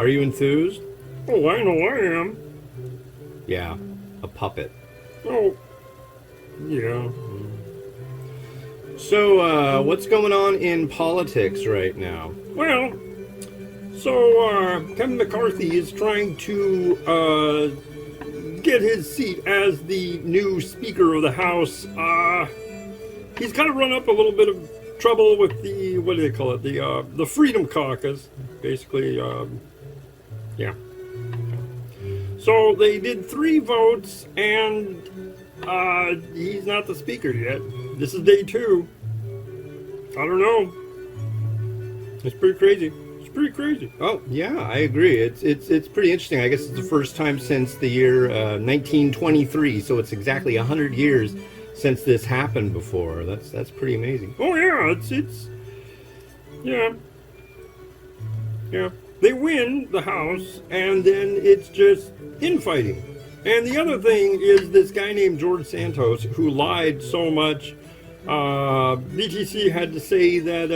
you enthused? Oh, I know I am. Yeah, a puppet. Oh, yeah. So, what's going on in politics right now? Well, so Kevin McCarthy is trying to get his seat as the new Speaker of the House. He's kind of run up a little bit of trouble with the, what do they call it? The Freedom Caucus, basically. Yeah. So they did 3 votes, and he's not the Speaker yet. This is day 2. I don't know. It's pretty crazy. It's pretty crazy. Oh, yeah, I agree. It's pretty interesting. I guess it's the first time since the year 1923, so it's exactly 100 years since this happened before. That's pretty amazing. Oh yeah, it's yeah. Yeah. They win the House, and then it's just infighting. And the other thing is this guy named George Santos, who lied so much. BTC had to say that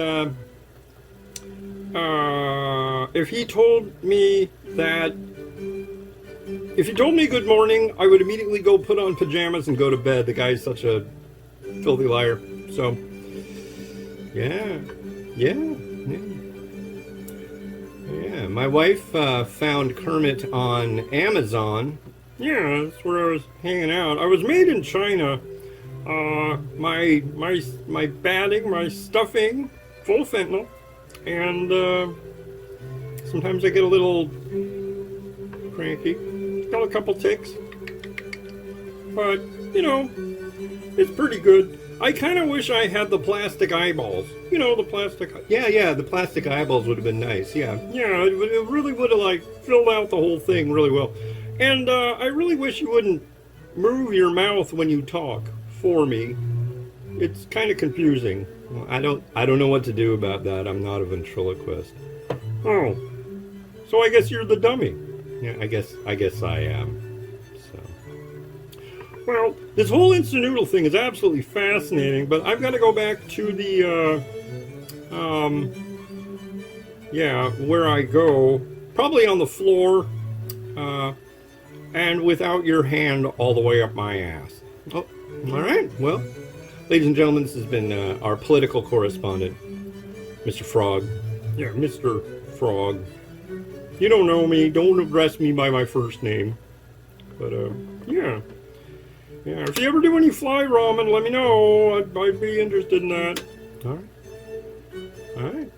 if he told me good morning, I would immediately go put on pajamas and go to bed. The guy's such a filthy liar. So, yeah. My wife found Kermit on Amazon. Yeah, that's where I was hanging out. I was made in China. My batting, my stuffing, full of fentanyl, and sometimes I get a little cranky, got a couple ticks, but it's pretty good. I kind of wish I had the plastic eyeballs. The plastic. Yeah, the plastic eyeballs would have been nice. Yeah, it really would have filled out the whole thing really well. And I really wish you wouldn't move your mouth when you talk for me. It's kind of confusing. Well, I don't know what to do about that. I'm not a ventriloquist. Oh, so I guess you're the dummy. Yeah, I guess I am. So, well, this whole instant noodle thing is absolutely fascinating. But I've got to go back to the where I go, probably on the floor, and without your hand all the way up my ass. Oh, all right. Well, ladies and gentlemen, this has been our political correspondent, Mr. Frog. Yeah, Mr. Frog. You don't know me. Don't address me by my first name. But, yeah. Yeah, if you ever do any fly ramen, let me know. I'd be interested in that. All right.